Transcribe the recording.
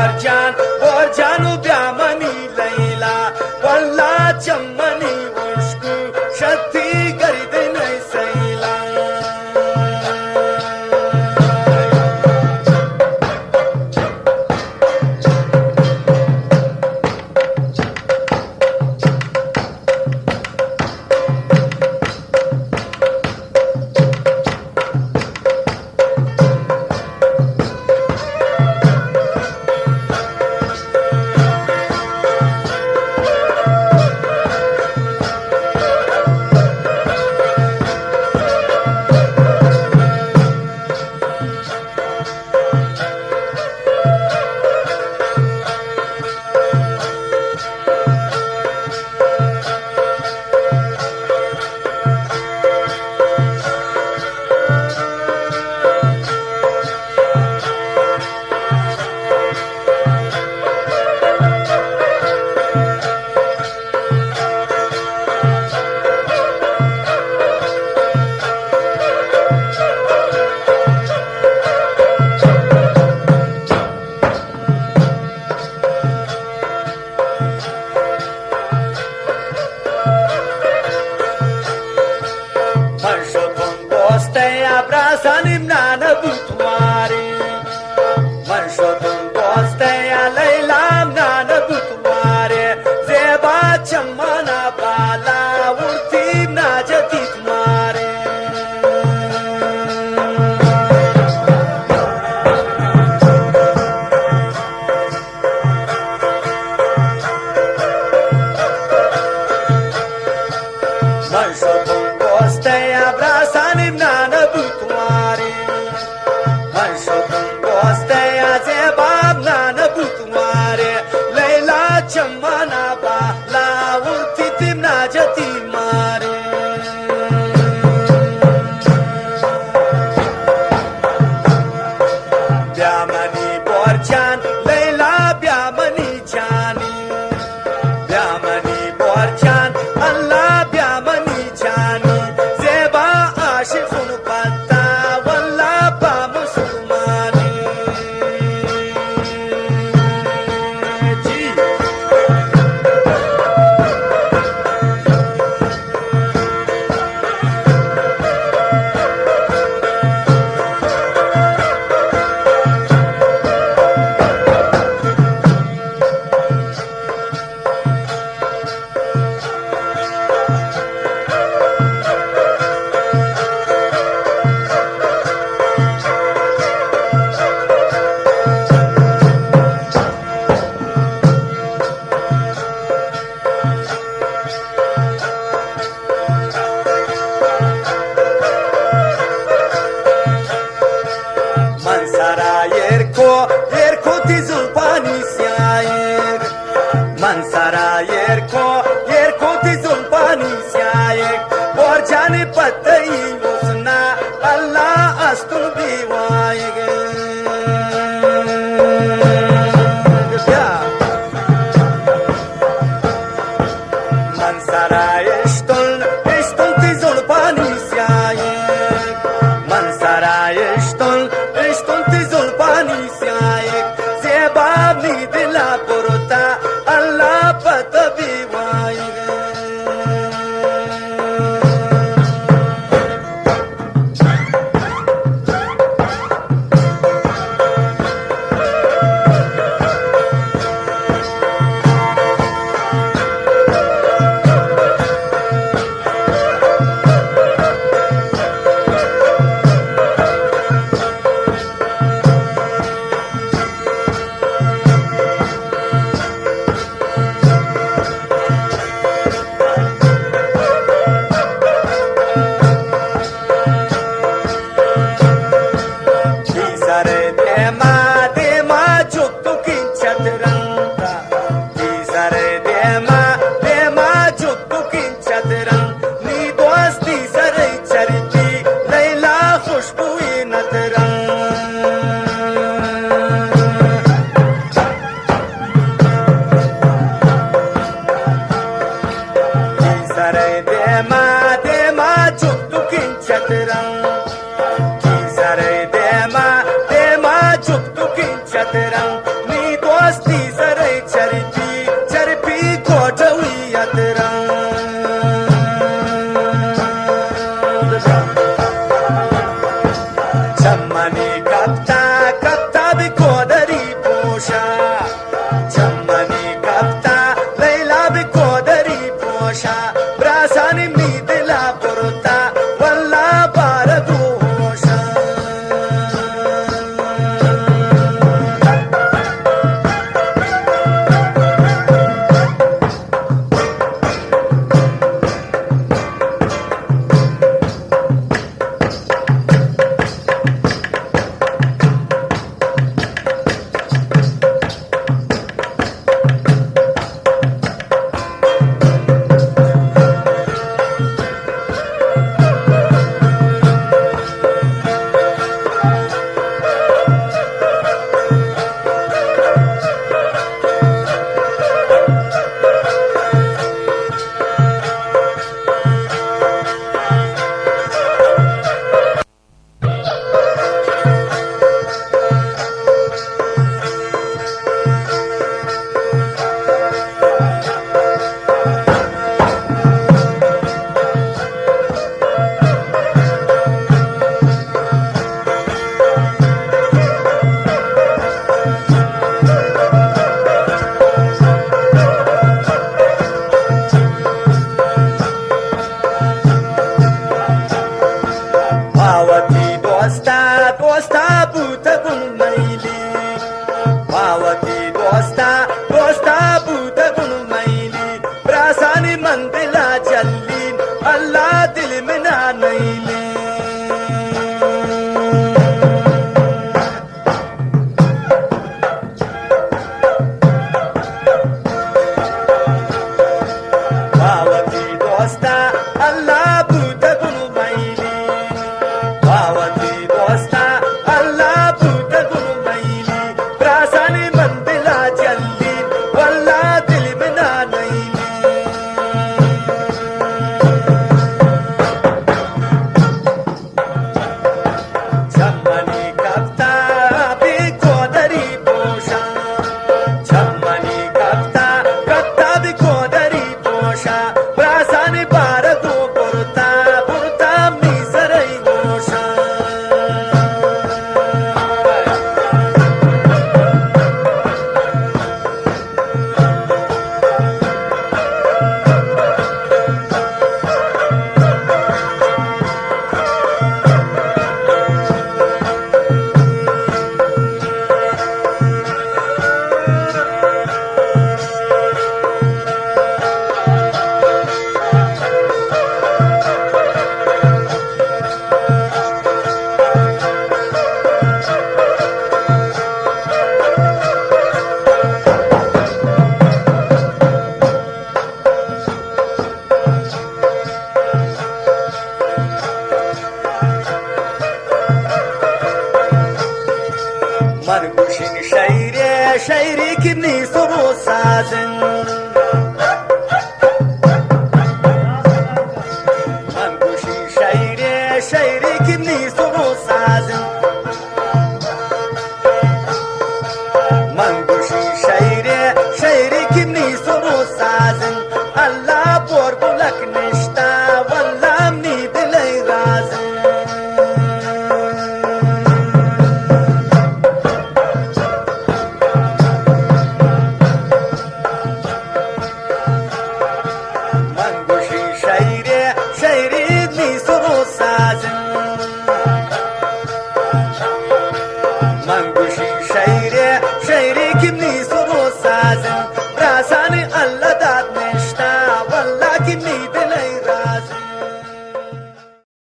borjan byamani Laila walla chammani ushku shatti gardinai saila abraçanim nana butmare manshodum dostaya laylam nana butmare zeba chammana bala urti najati tumare manshodum dostaya abraçanim nana chammana ba la urti tim najati mare byamani borjan Laila byamani jani byamani borjan Allah byamani jani zeba ashiqun patta walla ba muslimani yerko tizulpani siayer mansara yerko tizulpani siayer borjani patai usna Allah astul biwaye mansara estul tizulpani siayer mansara estul tizulpani Allah patabi waye Chuk من گوشین شیری که نیست رو سازن من گوشین شیری که نیست رو سازن من گوشین شیری که نیست رو سازن الله بور بلک نشتا والله منی دلی رازن شیری نیست رو سازن من گوشی شیری که نیست رو سازن راسانی الله